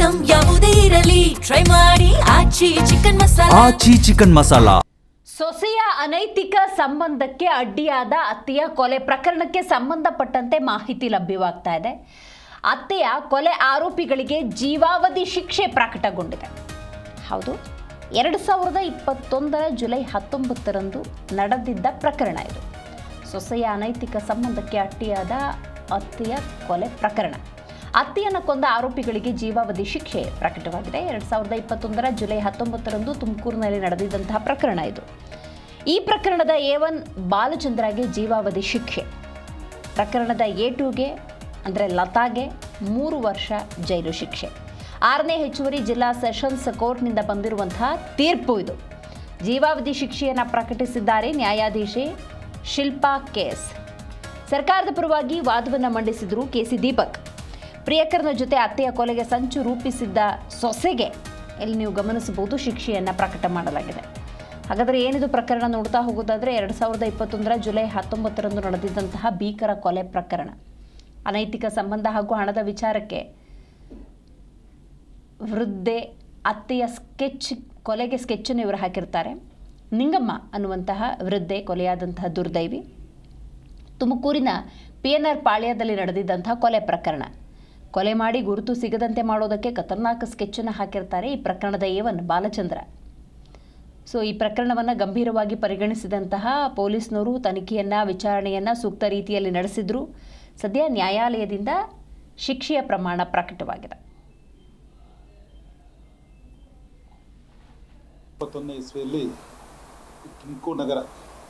Item ಯಾವುದೇ ಇರಲಿ try ಮಾಡಿ ಆಚಿ ಚಿಕನ್ ಮಸಾಲಾ. ಸೊಸೆಯ ಅನೈತಿಕ ಸಂಬಂಧಕ್ಕೆ ಅಡ್ಡಿಯಾದ ಅತ್ತೆಯ ಕೊಲೆ ಪ್ರಕರಣಕ್ಕೆ ಸಂಬಂಧಪಟ್ಟಂತೆ ಮಾಹಿತಿ ಲಭ್ಯವಾಗ್ತಾ ಇದೆ. ಅತ್ತೆಯ ಕೊಲೆ ಆರೋಪಿಗಳಿಗೆ ಜೀವಾವಧಿ ಶಿಕ್ಷೆ ಪ್ರಕಟಗೊಂಡಿದೆ. ಹೌದು, 2021 ಜುಲೈ 19ರಂದು ನಡೆದಿದ್ದ ಪ್ರಕರಣ ಇದು. ಸೊಸೆಯ ಅನೈತಿಕ ಸಂಬಂಧಕ್ಕೆ ಅಡ್ಡಿಯಾದ ಅತ್ತೆಯ ಕೊಲೆ ಪ್ರಕರಣ. ಅತ್ತೆಯನ್ನು ಕೊಂದ ಆರೋಪಿಗಳಿಗೆ ಜೀವಾವಧಿ ಶಿಕ್ಷೆ ಪ್ರಕಟವಾಗಿದೆ. 2021 ಜುಲೈ 19ರಂದು ತುಮಕೂರಿನಲ್ಲಿ ನಡೆದಿದ್ದಂತಹ ಪ್ರಕರಣ ಇದು. ಈ ಪ್ರಕರಣದ A1 ಬಾಲಚಂದ್ರಗೆ ಜೀವಾವಧಿ ಶಿಕ್ಷೆ, ಪ್ರಕರಣದ A2ಗೆ ಅಂದರೆ ಲತಾಗೆ 3 ವರ್ಷ ಜೈಲು ಶಿಕ್ಷೆ. 6ನೇ ಹೆಚ್ಚುವರಿ ಜಿಲ್ಲಾ ಸೆಷನ್ಸ್ ಕೋರ್ಟ್ನಿಂದ ಬಂದಿರುವಂತಹ ತೀರ್ಪು ಇದು. ಜೀವಾವಧಿ ಶಿಕ್ಷೆಯನ್ನು ಪ್ರಕಟಿಸಿದ್ದಾರೆ ನ್ಯಾಯಾಧೀಶೆ ಶಿಲ್ಪಾ KS. ಸರ್ಕಾರದ ಪರವಾಗಿ ವಾದವನ್ನು ಮಂಡಿಸಿದ್ರು KC ದೀಪಕ್. ಪ್ರಿಯಕರನ ಜೊತೆ ಅತ್ತೆಯ ಕೊಲೆಗೆ ಸಂಚು ರೂಪಿಸಿದ್ದ ಸೊಸೆಗೆ ಇಲ್ಲಿ ನೀವು ಗಮನಿಸಬಹುದು ಶಿಕ್ಷೆಯನ್ನು ಪ್ರಕಟ ಮಾಡಲಾಗಿದೆ. ಹಾಗಾದರೆ ಏನಿದು ಪ್ರಕರಣ ನೋಡ್ತಾ ಹೋಗೋದಾದರೆ 2021 ಜುಲೈ 19ರಂದು ನಡೆದಿದ್ದಂತಹ ಭೀಕರ ಕೊಲೆ ಪ್ರಕರಣ. ಅನೈತಿಕ ಸಂಬಂಧ ಹಾಗೂ ಹಣದ ವಿಚಾರಕ್ಕೆ ವೃದ್ಧೆ ಅತ್ತೆಯ ಕೊಲೆಗೆ ಸ್ಕೆಚ್ಚನ್ನು ಇವರು ಹಾಕಿರ್ತಾರೆ. ನಿಂಗಮ್ಮ ಅನ್ನುವಂತಹ ವೃದ್ಧೆ ಕೊಲೆಯಾದಂತಹ ದುರ್ದೈವಿ. ತುಮಕೂರಿನ PNR ಪಾಳ್ಯದಲ್ಲಿ ನಡೆದಿದ್ದಂತಹ ಕೊಲೆ ಪ್ರಕರಣ. ಕೊಲೆ ಮಾಡಿ ಗುರುತು ಸಿಗದಂತೆ ಮಾಡೋದಕ್ಕೆ ಖತರ್ನಾಕ್ ಸ್ಕೆಚ್ಚನ್ನು ಹಾಕಿರ್ತಾರೆ ಈ ಪ್ರಕರಣದ A1 ಬಾಲಚಂದ್ರ. ಸೊ ಈ ಪ್ರಕರಣವನ್ನು ಗಂಭೀರವಾಗಿ ಪರಿಗಣಿಸಿದಂತಹ ಪೊಲೀಸ್ನವರು ವಿಚಾರಣೆಯನ್ನು ಸೂಕ್ತ ರೀತಿಯಲ್ಲಿ ನಡೆಸಿದ್ರು. ಸದ್ಯ ನ್ಯಾಯಾಲಯದಿಂದ ಶಿಕ್ಷೆಯ ಪ್ರಮಾಣ ಪ್ರಕಟವಾಗಿದೆ. 2021 ಇಸ್ವಿಯಲ್ಲಿ ತುಮಕೂರು ನಗರ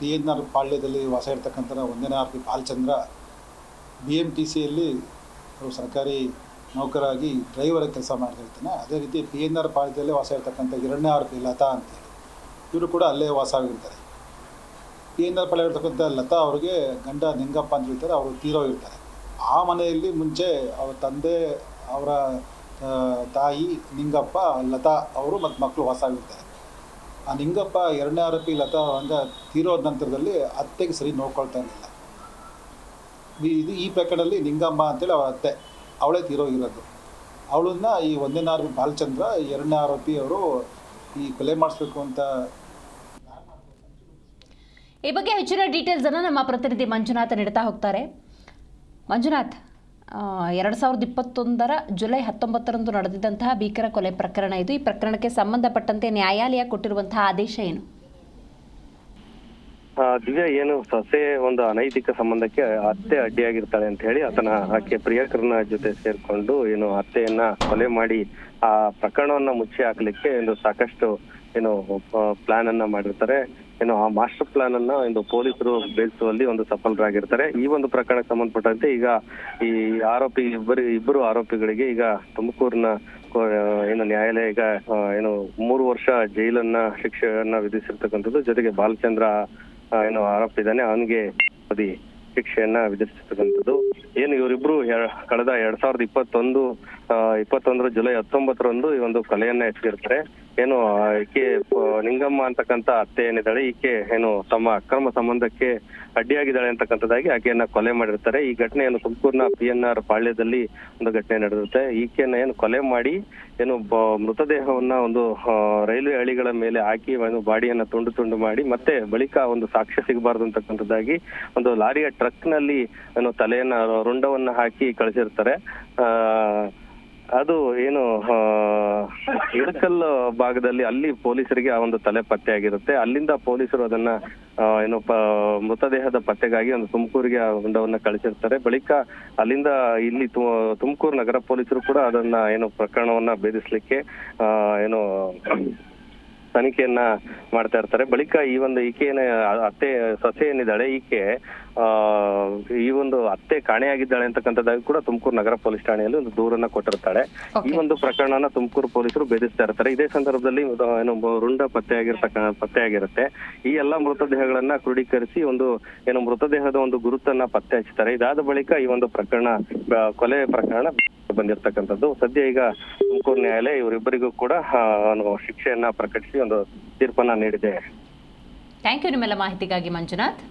PNR ಪಾಳ್ಯದಲ್ಲಿ ವಾಸ ಇರತಕ್ಕಂಥ 1ನೇ ಆರೋಪಿ ಬಾಲಚಂದ್ರ BMTCಯಲ್ಲಿ ಸರ್ಕಾರಿ ನೌಕರಾಗಿ ಡ್ರೈವರ್ ಕೆಲಸ ಮಾಡ್ತಿರ್ತಾನೆ. ಅದೇ ರೀತಿ PNR ಪಾಳ್ಯದಲ್ಲೇ ವಾಸ ಇರತಕ್ಕಂಥ 2ನೇ ಆರೋಪಿ ಲತಾ ಅಂತೇಳಿ ಇವರು ಕೂಡ ಅಲ್ಲೇ ವಾಸ ಆಗಿರ್ತಾರೆ. PNR ಪಾಳ್ಯ ಇರ್ತಕ್ಕಂಥ ಲತಾ ಅವ್ರಿಗೆ ಗಂಡ ನಿಂಗಪ್ಪ ಅಂತ ಹೇಳ್ತಾರೆ, ಅವರು ತೀರೋಗಿರ್ತಾರೆ. ಆ ಮನೆಯಲ್ಲಿ ಮುಂಚೆ ಅವ್ರ ತಂದೆ, ಅವರ ತಾಯಿ ನಿಂಗಪ್ಪ, ಲತಾ ಅವರು ಮತ್ತು ಮಕ್ಕಳು ವಾಸ ಆಗಿರ್ತಾರೆ. ಆ ನಿಂಗಪ್ಪ 2ನೇ ಆರೋಪಿ ಲತಾ ಹಂಗ ತೀರೋದ ನಂತರದಲ್ಲಿ ಅತ್ತೆಗೆ ಸರಿ ನೋಡ್ಕೊಳ್ತಾ ಇರಲಿಲ್ಲ. ಈ ಪ್ರಕರಣದಲ್ಲಿ ನಿಂಗಮ್ಮ ಅಂತೇಳಿ ಅವರ ಅತ್ತೆ, ಅವಳೇ ತೀರೋಗಿರೋದು. ಅವಳನ್ನ ಈ 1ನೇ ಆರೋಪಿ ಬಾಲಚಂದ್ರ, 2ನೇ ಆರೋಪಿ ಅವರು ಈ ಕೊಲೆ ಮಾಡಿಸ್ಬೇಕು ಅಂತ. ಈ ಬಗ್ಗೆ ಹೆಚ್ಚಿನ ಡೀಟೇಲ್ಸ್ ಅನ್ನು ನಮ್ಮ ಪ್ರತಿನಿಧಿ ಮಂಜುನಾಥ್ ನೀಡ್ತಾ ಹೋಗ್ತಾರೆ. ಮಂಜುನಾಥ್, 2021 ಜುಲೈ 19ರಂದು ನಡೆದಿದ್ದಂತಹ ಭೀಕರ ಕೊಲೆ ಪ್ರಕರಣ ಇದು. ಈ ಪ್ರಕರಣಕ್ಕೆ ಸಂಬಂಧಪಟ್ಟಂತೆ ನ್ಯಾಯಾಲಯ ಕೊಟ್ಟಿರುವಂತಹ ಆದೇಶ ಏನು? ದಿವ್ಯಾ, ಏನು ಸೊಸೆ ಒಂದು ಅನೈತಿಕ ಸಂಬಂಧಕ್ಕೆ ಅತ್ತೆ ಅಡ್ಡಿಯಾಗಿರ್ತಾಳೆ ಅಂತ ಹೇಳಿ ಆಕೆ ಪ್ರಿಯಕರನ ಜೊತೆ ಸೇರ್ಕೊಂಡು ಏನು ಅತ್ತೆಯನ್ನ ಕೊಲೆ ಮಾಡಿ ಆ ಪ್ರಕರಣವನ್ನ ಮುಚ್ಚಿ ಹಾಕ್ಲಿಕ್ಕೆ ಒಂದು ಸಾಕಷ್ಟು ಪ್ಲಾನ್ ಅನ್ನ ಮಾಡಿರ್ತಾರೆ. ಆ ಮಾಸ್ಟರ್ ಪ್ಲಾನ್ ಅನ್ನ ಪೊಲೀಸರು ಬೇಯಿಸುವಲ್ಲಿ ಸಫಲರಾಗಿರ್ತಾರೆ. ಈ ಒಂದು ಪ್ರಕರಣಕ್ಕೆ ಸಂಬಂಧಪಟ್ಟಂತೆ ಈಗ ಈ ಆರೋಪಿ ಇಬ್ಬರು ಆರೋಪಿಗಳಿಗೆ ಈಗ ತುಮಕೂರಿನ ನ್ಯಾಯಾಲಯ ಈಗ 3 ವರ್ಷ ಜೈಲನ್ನ ಶಿಕ್ಷೆಯನ್ನ ವಿಧಿಸಿರ್ತಕ್ಕಂಥದ್ದು. ಜೊತೆಗೆ ಬಾಲಚಂದ್ರ ಆರೋಪಿ ಇದ್ದಾನೆ, ಅವನಿಗೆ ಶಿಕ್ಷೆಯನ್ನ ವಿಧಿಸಿರ್ತಕ್ಕಂಥದ್ದು. ಇವರಿಬ್ರು ಕಳೆದ 2021 ಜುಲೈ 19ರಂದು ಈ ಒಂದು ಕೊಲೆಯನ್ನ ಎಸಗಿರ್ತಾರೆ. ಈಕೆ ನಿಂಗಮ್ಮ ಅಂತಕ್ಕಂಥ ಅತ್ತೆ ಏನಿದ್ದಾಳೆ, ಈಕೆ ತಮ್ಮ ಅಕ್ರಮ ಸಂಬಂಧಕ್ಕೆ ಅಡ್ಡಿಯಾಗಿದ್ದಾಳೆ ಅಂತಕ್ಕಂಥದ್ದಾಗಿ ಆಕೆಯನ್ನ ಕೊಲೆ ಮಾಡಿರ್ತಾರೆ. ಈ ಘಟನೆ ತುಮಕೂರಿನ PNR ಪಾಳ್ಯದಲ್ಲಿ ಒಂದು ಘಟನೆ ನಡೆದಿರುತ್ತೆ. ಈಕೆಯನ್ನ ಕೊಲೆ ಮಾಡಿ ಮೃತದೇಹವನ್ನ ರೈಲ್ವೆ ಹಳಿಗಳ ಮೇಲೆ ಹಾಕಿ ಬಾಡಿಯನ್ನ ತುಂಡು ಮಾಡಿ ಮತ್ತೆ ಬಳಿಕ ಸಾಕ್ಷ್ಯ ಸಿಗಬಾರ್ದು ಅಂತಕ್ಕಂಥದ್ದಾಗಿ ಲಾರಿಯ ಟ್ರಕ್ ನಲ್ಲಿ ತಲೆಯನ್ನ ರುಂಡವನ್ನ ಹಾಕಿ ಕಳಿಸಿರ್ತಾರೆ. ಅದು ಇಳಕಲ್ ಭಾಗದಲ್ಲಿ ಅಲ್ಲಿ ಪೊಲೀಸರಿಗೆ ಆ ತಲೆ ಪತ್ತೆ ಆಗಿರುತ್ತೆ. ಅಲ್ಲಿಂದ ಪೊಲೀಸರು ಅದನ್ನ ಮೃತದೇಹದ ಪತ್ತೆಗಾಗಿ ತುಮಕೂರಿಗೆ ಆ ರುಂಡವನ್ನ ಕಳಿಸಿರ್ತಾರೆ. ಬಳಿಕ ಅಲ್ಲಿಂದ ಇಲ್ಲಿ ತುಮಕೂರು ನಗರ ಪೊಲೀಸರು ಕೂಡ ಅದನ್ನ ಪ್ರಕರಣವನ್ನ ಭೇದಿಸ್ಲಿಕ್ಕೆ ತನಿಖೆಯನ್ನ ಮಾಡ್ತಾ ಇರ್ತಾರೆ. ಬಳಿಕ ಈಕೆ ಸೊಸೆ ಏನಿದ್ದಾಳೆ, ಈಕೆ ಈ ಅತ್ತೆ ಕಾಣೆಯಾಗಿದ್ದಾಳೆ ಅಂತಕ್ಕಂಥದ್ದಾಗಿ ಕೂಡ ತುಮಕೂರು ನಗರ ಪೊಲೀಸ್ ಠಾಣೆಯಲ್ಲಿ ದೂರನ್ನ ಕೊಟ್ಟಿರ್ತಾಳೆ. ಈ ಪ್ರಕರಣನ ತುಮಕೂರು ಪೊಲೀಸರು ಭೇದಿಸ್ತಾ ಇರ್ತಾರೆ. ಇದೇ ಸಂದರ್ಭದಲ್ಲಿ ರುಂಡ ಪತ್ತೆಯಾಗಿರುತ್ತೆ. ಈ ಎಲ್ಲಾ ಮೃತದೇಹಗಳನ್ನ ಕ್ರೋಢೀಕರಿಸಿ ಮೃತದೇಹದ ಗುರುತನ್ನ ಪತ್ತೆ ಹಚ್ತಾರೆ. ಇದಾದ ಬಳಿಕ ಈ ಪ್ರಕರಣ ಕೊಲೆ ಪ್ರಕರಣ ಬಂದಿರತಕ್ಕಂಥದ್ದು. ಸದ್ಯ ಈಗ ತುಮಕೂರು ನ್ಯಾಯಾಲಯ ಇವರಿಬ್ಬರಿಗೂ ಕೂಡ ಶಿಕ್ಷೆಯನ್ನ ಪ್ರಕಟಿಸಿ ತೀರ್ಪನ್ನ ನೀಡಿದೆ. ಥ್ಯಾಂಕ್ ಯು ನಿಮ್ಮೆಲ್ಲ ಮಾಹಿತಿಗಾಗಿ ಮಂಜುನಾಥ್.